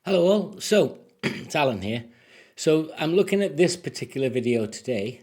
Hello all, so it's Alan here. So I'm looking at this particular video today,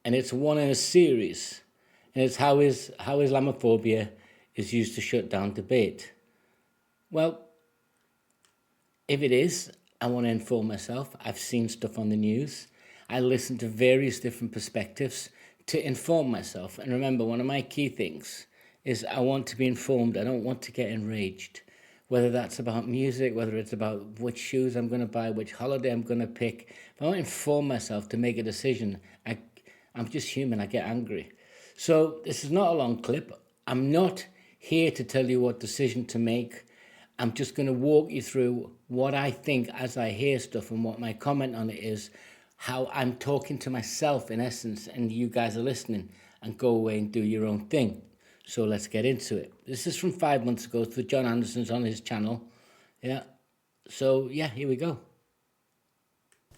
and it's one in a series, and it's how Islamophobia is used to shut down debate. Well, if it is, I want to inform myself. I've seen stuff on the news. I listen to various different perspectives to inform myself. And remember, one of my key things is I want to be informed. I don't want to get enraged. Whether that's about music, whether it's about which shoes I'm going to buy, which holiday I'm going to pick. If I want to inform myself to make a decision, I'm just human, I get angry. So this is not a long clip. I'm not here to tell you what decision to make. I'm just going to walk you through what I think as I hear stuff, and what my comment on it is, how I'm talking to myself in essence, and you guys are listening, and go away and do your own thing. So let's get into it. This is from 5 months ago for John Anderson's on his channel. Yeah. So yeah, here we go.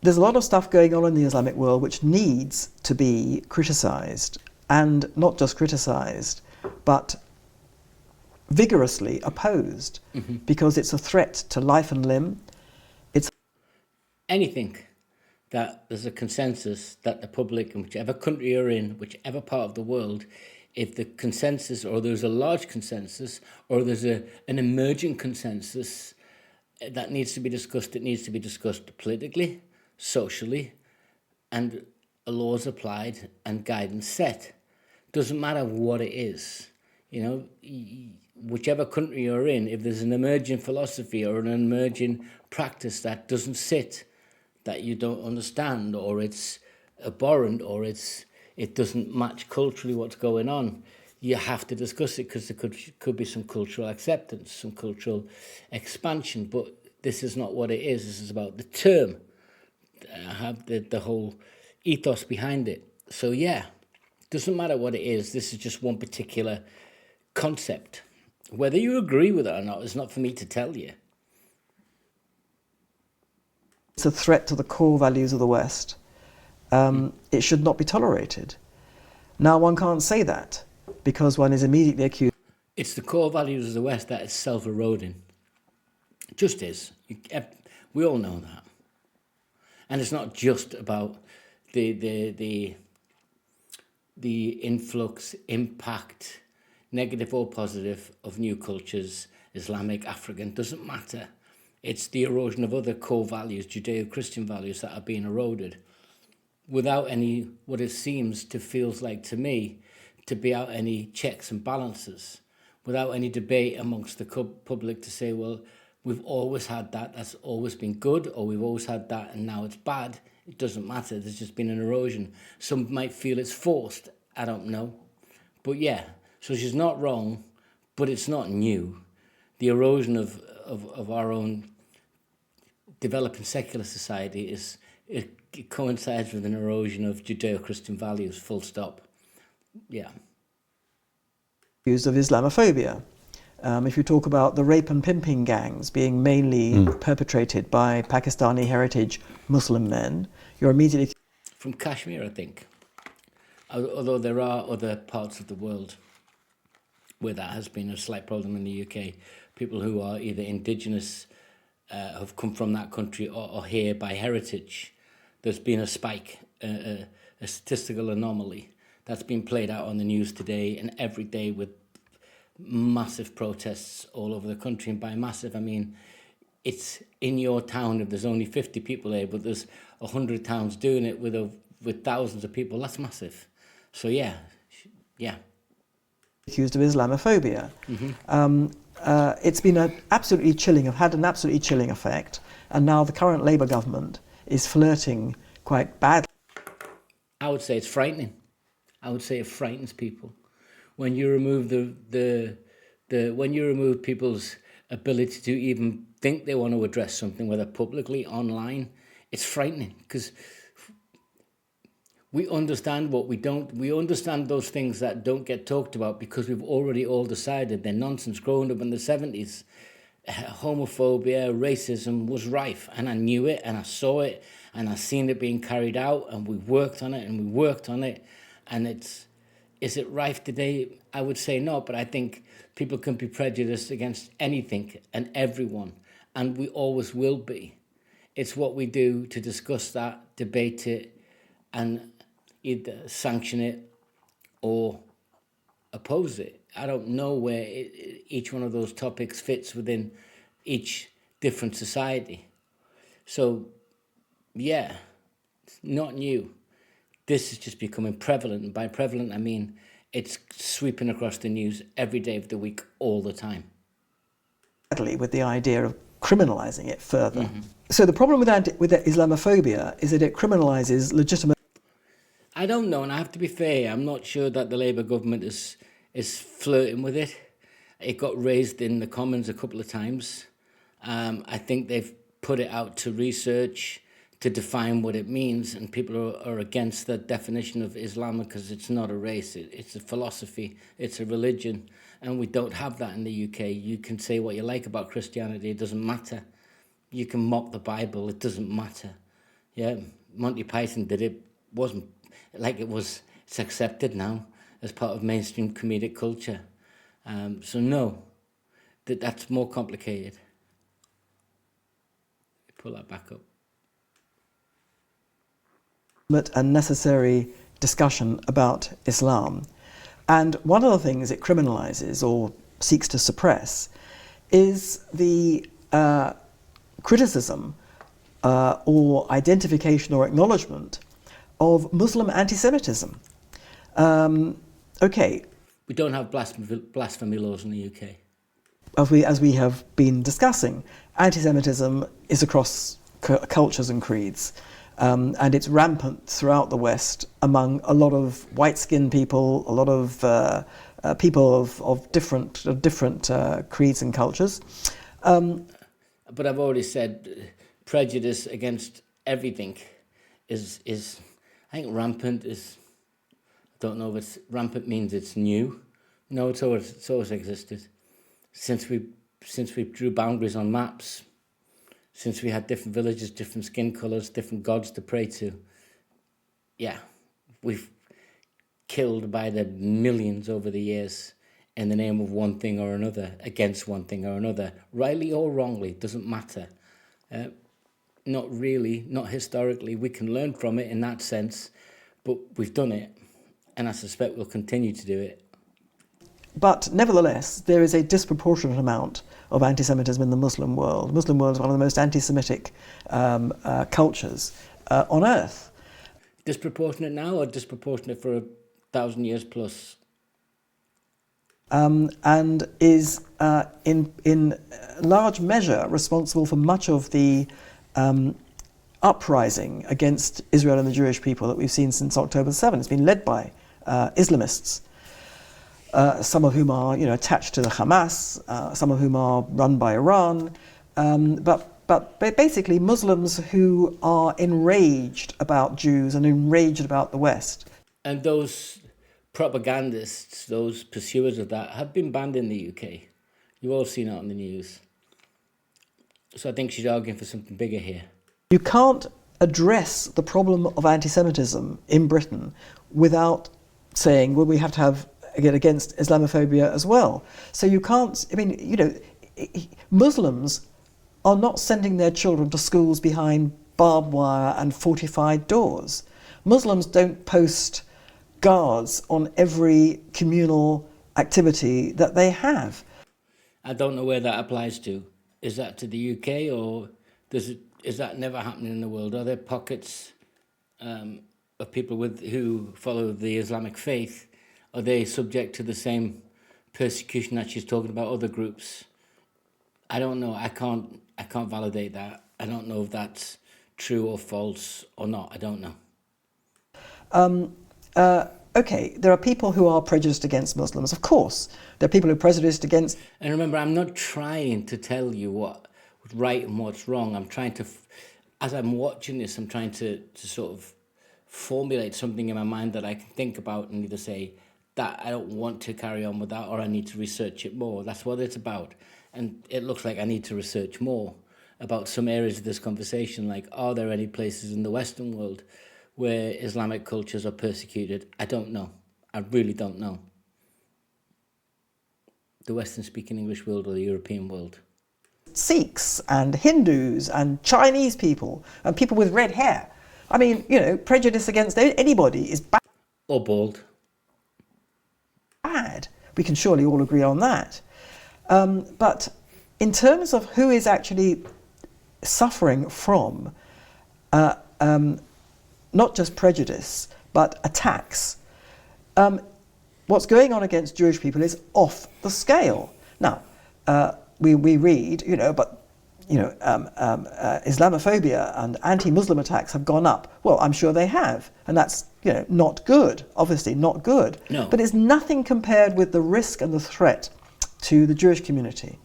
There's a lot of stuff going on in the Islamic world which needs to be criticised, and not just criticised, but vigorously opposed, because it's a threat to life and limb. It's anything that there's a consensus that the public, in whichever country you're in, whichever part of the world, if the consensus, or there's a large consensus, or there's an emerging consensus that needs to be discussed, it needs to be discussed politically, socially, and laws applied and guidance set. Doesn't matter what it is. You know, whichever country you're in, if there's an emerging philosophy or an emerging practice that doesn't sit, that you don't understand, or it's abhorrent, or it doesn't match culturally what's going on, you have to discuss it, because there could be some cultural acceptance, some cultural expansion. But this is not what it is. This is about the term. I have the whole ethos behind it. So yeah, doesn't matter what it is. This is just one particular concept. Whether you agree with it or not is not for me to tell you. a threat to the core values of the West. It should not be tolerated. Now, one can't say that because one is immediately accused. It's the core values of the West that is self-eroding. It just is. We all know that. And it's not just about the influx, impact, negative or positive, of new cultures, Islamic, African, doesn't matter. It's the erosion of other core values, Judeo-Christian values, that are being eroded without any, what it seems to feels like to me, to be out any checks and balances, without any debate amongst the public to say, well, we've always had that, that's always been good, or we've always had that and now it's bad. It doesn't matter, there's just been an erosion. Some might feel it's forced, I don't know. But yeah, so she's not wrong, but it's not new. The erosion of our own developing secular society it coincides with an erosion of Judeo-Christian values, full stop. Yeah. Accused of Islamophobia. If you talk about the rape and pimping gangs being mainly perpetrated by Pakistani heritage Muslim men, you're immediately... From Kashmir, I think. Although there are other parts of the world where that has been a slight problem in the UK. People who are either indigenous, have come from that country, or here by heritage. There's been a spike, a statistical anomaly that's been played out on the news today and every day, with massive protests all over the country. And by massive, I mean, it's in your town, if there's only 50 people there, but there's 100 towns doing it with thousands of people. That's massive. So yeah. Accused of Islamophobia. It's been had an absolutely chilling effect, and now the current Labour government is flirting quite badly. I would say it's frightening. I would say it frightens people when you remove when you remove people's ability to even think they want to address something, whether publicly, online. It's frightening, because we understand what we don't. We understand those things that don't get talked about because we've already all decided they're nonsense. Growing up in the 70s, homophobia, racism was rife, and I knew it, and I saw it, and I seen it being carried out, and we worked on it, and is it rife today? I would say no, but I think people can be prejudiced against anything and everyone, and we always will be. It's what we do to discuss that, debate it, and either sanction it or oppose it. I don't know where each one of those topics fits within each different society. So, yeah, it's not new. This is just becoming prevalent. And by prevalent, I mean it's sweeping across the news every day of the week, all the time. With the idea of criminalising it further. So the problem with Islamophobia is that it criminalises legitimate... I don't know, and I have to be fair, I'm not sure that the Labour government is flirting with it. It got raised in the Commons a couple of times. I think they've put it out to research, to define what it means, and people are against the definition of Islam because it's not a race, it's a philosophy, it's a religion, and we don't have that in the UK. You can say what you like about Christianity, it doesn't matter. You can mock the Bible, it doesn't matter. Yeah, Monty Python did it, wasn't like it's accepted now as part of mainstream comedic culture. So no, that's more complicated. Pull that back up. And necessary discussion about Islam. And one of the things it criminalises or seeks to suppress is the criticism or identification or acknowledgement of Muslim anti-Semitism. Okay. We don't have blasphemy laws in the UK. As we have been discussing, anti-Semitism is across cultures and creeds. And it's rampant throughout the West among a lot of white-skinned people, a lot of people of different creeds and cultures. But I've already said prejudice against everything is I think rampant is. I don't know if it's rampant means it's new. No, it's always existed since we drew boundaries on maps. Since we had different villages, different skin colours, different gods to pray to, yeah, we've killed by the millions over the years in the name of one thing or another, against one thing or another, rightly or wrongly, doesn't matter. Not really, not historically. We can learn from it in that sense, but we've done it, and I suspect we'll continue to do it. But nevertheless, there is a disproportionate amount of anti-Semitism in the Muslim world. The Muslim world is one of the most anti-Semitic cultures on earth. Disproportionate now or disproportionate for 1,000 years plus? And is in large measure responsible for much of the uprising against Israel and the Jewish people that we've seen since October 7. It's been led by Islamists. Some of whom are, attached to the Hamas, some of whom are run by Iran, but basically Muslims who are enraged about Jews and enraged about the West. And those propagandists, those pursuers of that, have been banned in the UK. You've all seen it on the news. So I think she's arguing for something bigger here. You can't address the problem of anti-Semitism in Britain without saying, well, we have to have against Islamophobia as well. So you can't, Muslims are not sending their children to schools behind barbed wire and fortified doors. Muslims don't post guards on every communal activity that they have. I don't know where that applies to. Is that to the UK or is that never happening in the world? Are there pockets of people who follow the Islamic faith? Are they subject to the same persecution that she's talking about other groups? I don't know. I can't validate that. I don't know if that's true or false or not. I don't know. Okay, there are people who are prejudiced against Muslims, of course. There are people who are prejudiced against... And remember, I'm not trying to tell you what's right and what's wrong. I'm trying to, as I'm watching this, I'm trying to sort of formulate something in my mind that I can think about and either say, that I don't want to carry on with that or I need to research it more. That's what it's about. And it looks like I need to research more about some areas of this conversation, like are there any places in the Western world where Islamic cultures are persecuted? I don't know. I really don't know. The Western speaking English world or the European world. Sikhs and Hindus and Chinese people and people with red hair. I mean, you know, prejudice against anybody is Or bald. bad. We can surely all agree on that. But in terms of who is actually suffering from not just prejudice, but attacks, what's going on against Jewish people is off the scale. Now, we read, Islamophobia and anti-Muslim attacks have gone up. Well, I'm sure they have, and that's not good. Obviously, not good. No. But it's nothing compared with the risk and the threat to the Jewish community,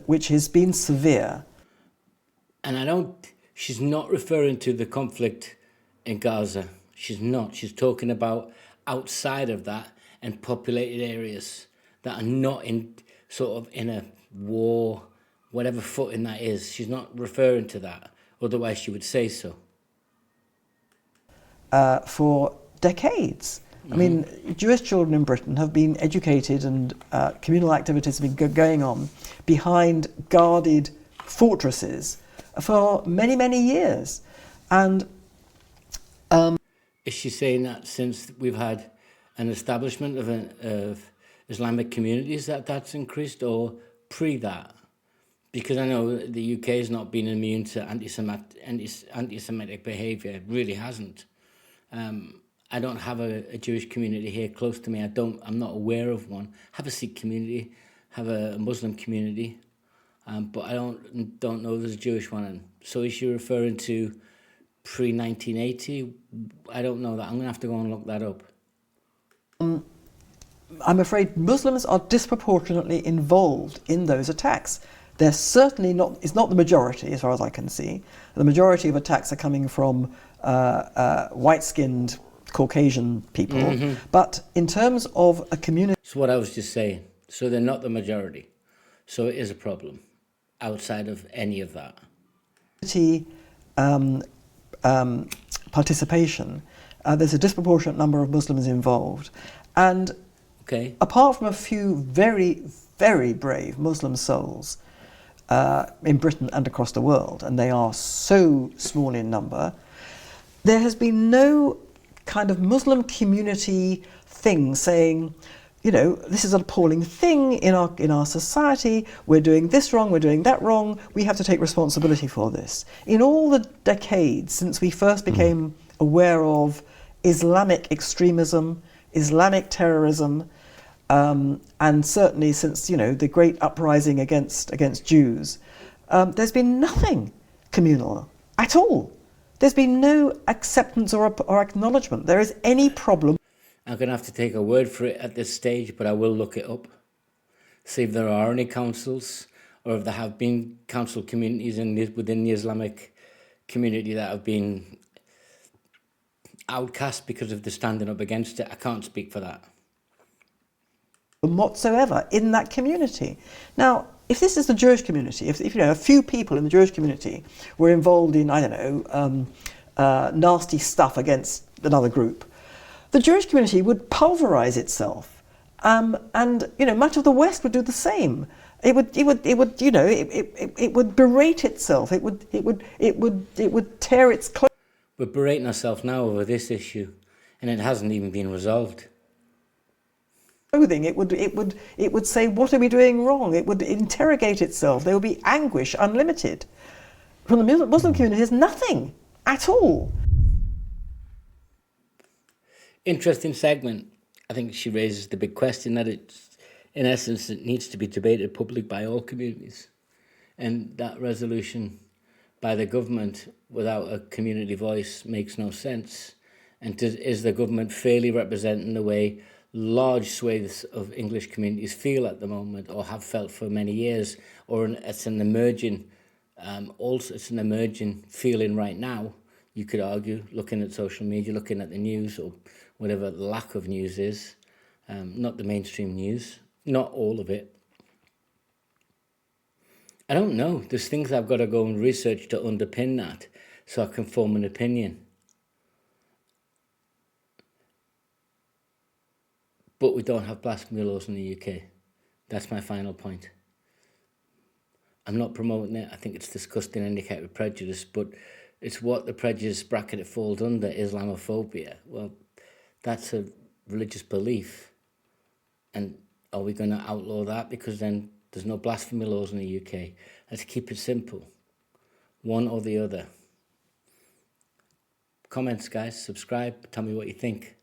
which has been severe. And she's not referring to the conflict in Gaza. She's not. She's talking about outside of that and populated areas that are not in a war, whatever footing that is. She's not referring to that. Otherwise, she would say so. For decades. I mean, Jewish children in Britain have been educated and communal activities have been going on behind guarded fortresses for many, many years. And is she saying that since we've had an establishment of Islamic communities that's increased, or pre that? Because I know the UK has not been immune to anti-Semitic behaviour. It really hasn't. I don't have a Jewish community here close to me. I'm not aware of one. Have a Sikh community, have a Muslim community, but I don't know if there's a Jewish one. And so is she referring to pre-1980? I don't know that. I'm going to have to go and look that up. I'm afraid Muslims are disproportionately involved in those attacks. They're certainly not, it's not the majority as far as I can see. The majority of attacks are coming from white-skinned Caucasian people. But in terms of a community... That's what I was just saying. So they're not the majority. So it is a problem outside of any of that. Participation, there's a disproportionate number of Muslims involved. And apart from a few very, very brave Muslim souls in Britain and across the world, and they are so small in number, there has been no kind of Muslim community thing saying, this is an appalling thing in our society, we're doing this wrong, we're doing that wrong, we have to take responsibility for this. In all the decades since we first became aware of Islamic extremism, Islamic terrorism, and certainly since the great uprising against Jews, there's been nothing communal at all. There's been no acceptance or acknowledgement there is any problem. I'm going to have to take a word for it at this stage, but I will look it up, see if there are any councils, or if there have been council communities within the Islamic community that have been outcast because of the standing up against it. I can't speak for that. Whatsoever in that community. Now, if this is the Jewish community, if a few people in the Jewish community were involved in, nasty stuff against another group, the Jewish community would pulverize itself, and much of the West would do the same. It would berate itself. It would tear its clothes. We're berating ourselves now over this issue, and it hasn't even been resolved. It would say, what are we doing wrong? It would interrogate itself. There would be anguish unlimited. From the Muslim community, there's nothing at all. Interesting segment. I think she raises the big question that in essence, it needs to be debated publicly by all communities. And that resolution by the government without a community voice makes no sense. And is the government fairly representing the way large swathes of English communities feel at the moment, or have felt for many years, or it's an emerging feeling right now, you could argue, looking at social media, looking at the news, or whatever the lack of news is, not the mainstream news, not all of it. I don't know. There's things I've got to go and research to underpin that so I can form an opinion. But we don't have blasphemy laws in the UK. That's my final point. I'm not promoting it. I think it's disgusting and indicate with prejudice, but it's what the prejudice bracket it falls under, Islamophobia. Well, that's a religious belief. And are we going to outlaw that? Because then there's no blasphemy laws in the UK. Let's keep it simple. One or the other. Comments, guys. Subscribe. Tell me what you think.